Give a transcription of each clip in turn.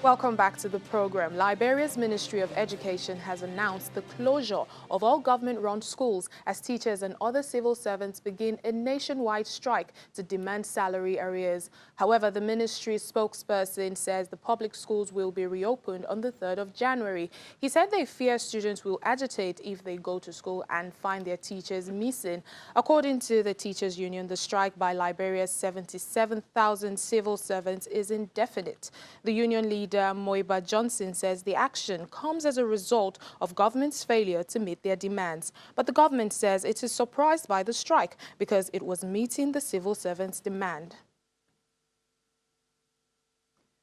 Welcome back to the program. Liberia's Ministry of Education has announced the closure of all government-run schools as teachers and other civil servants begin a nationwide strike to demand salary arrears. However, the ministry's spokesperson says the public schools will be reopened on the 3rd of January. He said they fear students will agitate if they go to school and find their teachers missing. According to the teachers union, the strike by Liberia's 77,000 civil servants is indefinite. The union leader Moiba Johnson says the action comes as a result of government's failure to meet their demands. But the government says it is surprised by the strike because it was meeting the civil servants' demand.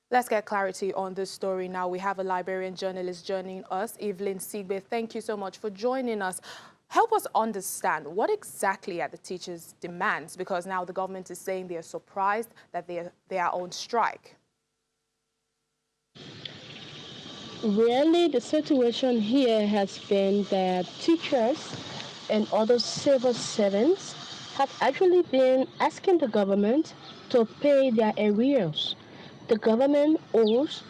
Let's get clarity on this story now. We have a Liberian journalist joining us, Evelyn Sigbe. Thank you so much for joining us. Help us understand what exactly are the teachers' demands, because now the government is saying they are surprised that they are on strike. Really, the situation here has been that teachers and other civil servants have actually been asking the government to pay their arrears. The government owes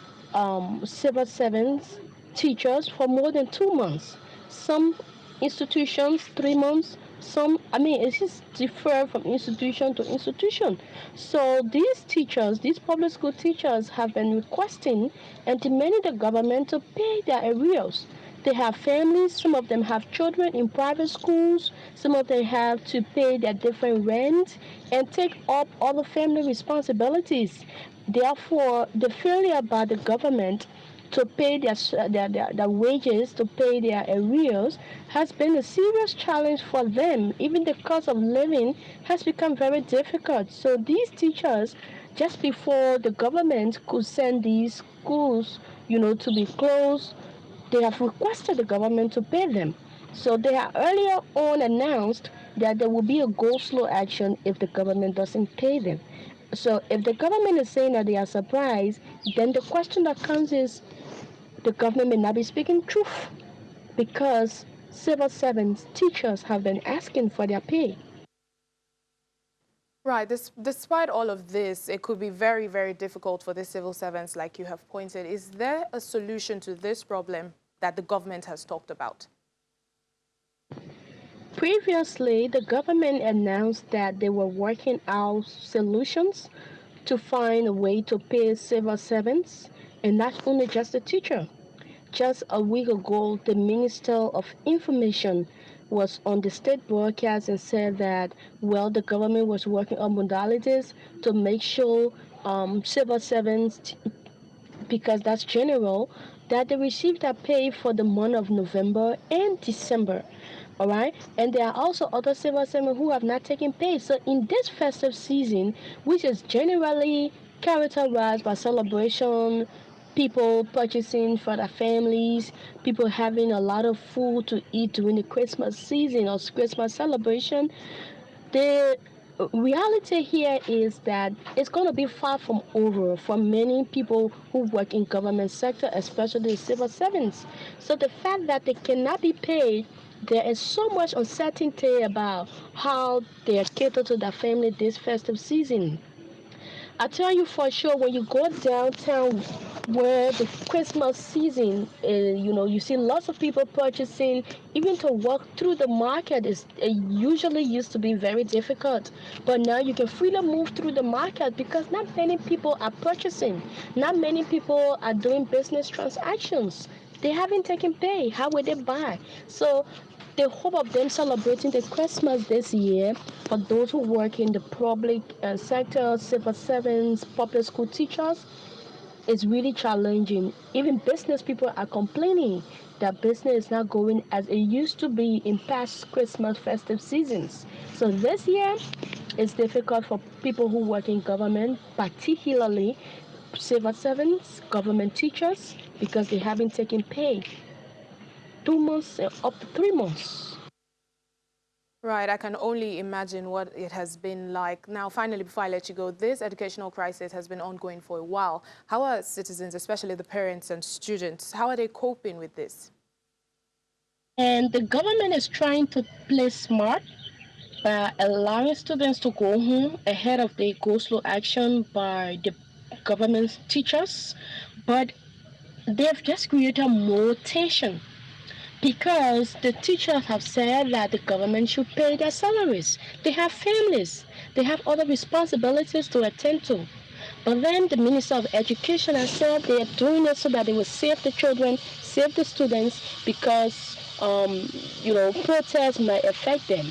civil servants, teachers for more than 2 months. Some institutions, 3 months. Some, I mean, it's just differ from institution to institution. So these teachers, these public school teachers, have been requesting and demanding the government to pay their arrears. They have families, some of them have children in private schools, some of them have to pay their different rent and take up all the family responsibilities. Therefore, the failure by the government to pay their wages, to pay their arrears, has been a serious challenge for them. Even the cost of living has become very difficult. So these teachers, just before the government could send these schools, to be closed, they have requested the government to pay them. So they have earlier on announced that there will be a go slow action if the government doesn't pay them. So if the government is saying that they are surprised, then the question that comes is the government may not be speaking truth because civil servants, teachers have been asking for their pay. Right. Despite all of this, it could be very, very difficult for the civil servants, like you have pointed. Is there a solution to this problem that the government has talked about? Previously, the government announced that they were working out solutions to find a way to pay civil servants, and not only just the teacher. Just a week ago, the Minister of Information was on the state broadcast and said that, well, the government was working on modalities to make sure civil servants, because that's general, that they receive their pay for the month of November and December. All right, and there are also other civil servants who have not taken pay. So in this festive season, which is generally characterized by celebration, people purchasing for their families, people having a lot of food to eat during the Christmas season or Christmas celebration, the reality here is that it's going to be far from over for many people who work in government sector, especially civil servants. So the fact that they cannot be paid, there is so much uncertainty about how they are catered to their family this festive season. I tell you for sure, when you go downtown where the Christmas season, you see lots of people purchasing. Even to walk through the market is usually used to be very difficult. But now you can freely move through the market because not many people are purchasing. Not many people are doing business transactions. They haven't taken pay. How will they buy? So the hope of them celebrating the Christmas this year for those who work in the public sector, civil servants, public school teachers, is really challenging. Even business people are complaining that business is not going as it used to be in past Christmas festive seasons. So this year it's difficult for people who work in government, particularly civil servants, government teachers, because they haven't taken pay 2 months up to 3 months. Right, I can only imagine what it has been like. Now, finally, before I let you go, this educational crisis has been ongoing for a while. How are citizens, especially the parents and students, how are they coping with this? And the government is trying to play smart by allowing students to go home ahead of the go slow action by the government teachers, but they've just created more tension because the teachers have said that the government should pay their salaries. They have families, they have other responsibilities to attend to. But then the Minister of Education has said they are doing it so that they will save the children, save the students, because protests might affect them.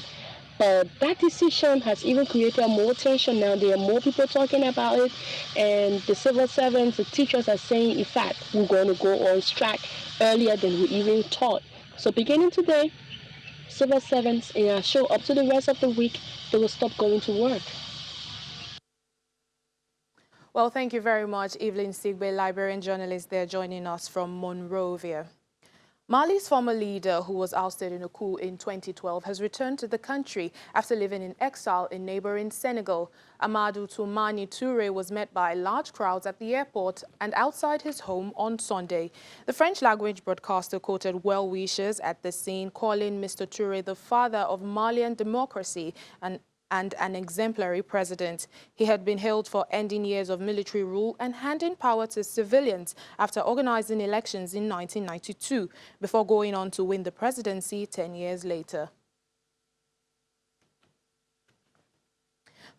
But that decision has even created more tension now. There are more people talking about it, and the civil servants, the teachers are saying, in fact, we're going to go on strike earlier than we even thought. So beginning today, civil servants show up to the rest of the week, they will stop going to work. Well, thank you very much, Evelyn Sigbe, Liberian journalist there joining us from Monrovia. Mali's former leader, who was ousted in a coup in 2012, has returned to the country after living in exile in neighboring Senegal. Amadou Toumani Touré was met by large crowds at the airport and outside his home on Sunday. The French-language broadcaster quoted well-wishers at the scene, calling Mr. Touré the father of Malian democracy and an exemplary president. He had been hailed for ending years of military rule and handing power to civilians after organizing elections in 1992, before going on to win the presidency 10 years later.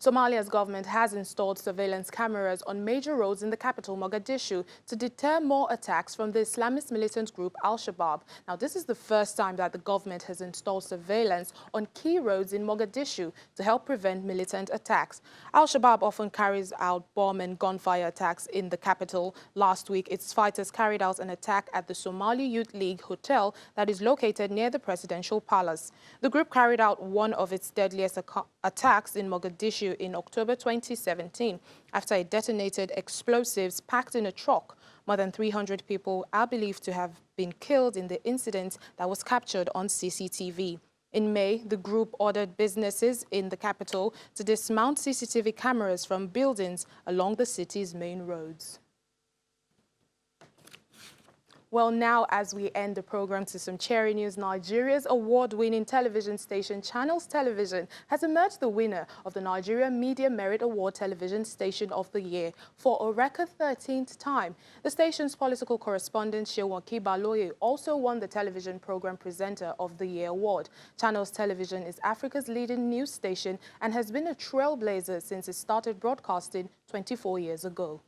Somalia's government has installed surveillance cameras on major roads in the capital, Mogadishu, to deter more attacks from the Islamist militant group Al-Shabaab. Now, this is the first time that the government has installed surveillance on key roads in Mogadishu to help prevent militant attacks. Al-Shabaab often carries out bomb and gunfire attacks in the capital. Last week, its fighters carried out an attack at the Somali Youth League hotel that is located near the presidential palace. The group carried out one of its deadliest attacks in Mogadishu in October 2017 after it detonated explosives packed in a truck. More than 300 people are believed to have been killed in the incident that was captured on CCTV. In May, the group ordered businesses in the capital to dismount CCTV cameras from buildings along the city's main roads. Well, now, as we end the program to some cheery news, Nigeria's award-winning television station, Channels Television, has emerged the winner of the Nigeria Media Merit Award Television Station of the Year for a record 13th time. The station's political correspondent, Shewonki Baloye, also won the Television Program Presenter of the Year award. Channels Television is Africa's leading news station and has been a trailblazer since it started broadcasting 24 years ago.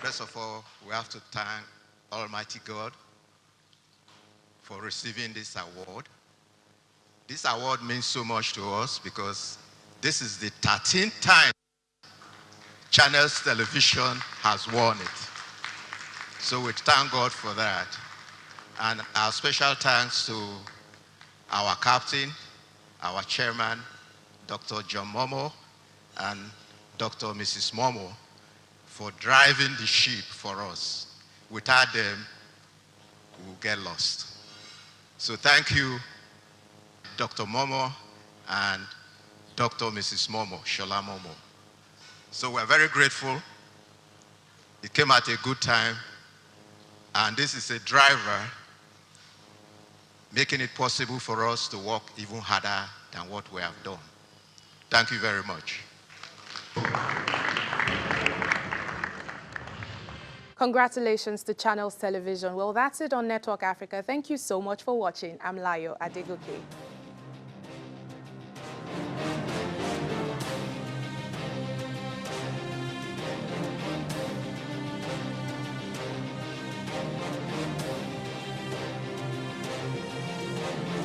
First of all, we have to thank Almighty God for receiving this award. This award means so much to us because this is the 13th time Channels Television has won it. So we thank God for that. And our special thanks to our captain, our chairman, Dr. John Momo, and Dr. Mrs. Momo, for driving the ship for us. Without them, we'll get lost. So thank you, Dr. Momo and Dr. Mrs. Momo, Shola Momo. So we're very grateful. It came at a good time, and this is a driver making it possible for us to work even harder than what we have done. Thank you very much. Congratulations to Channels Television. Well, that's it on Network Africa. Thank you so much for watching. I'm Layo Adegoke.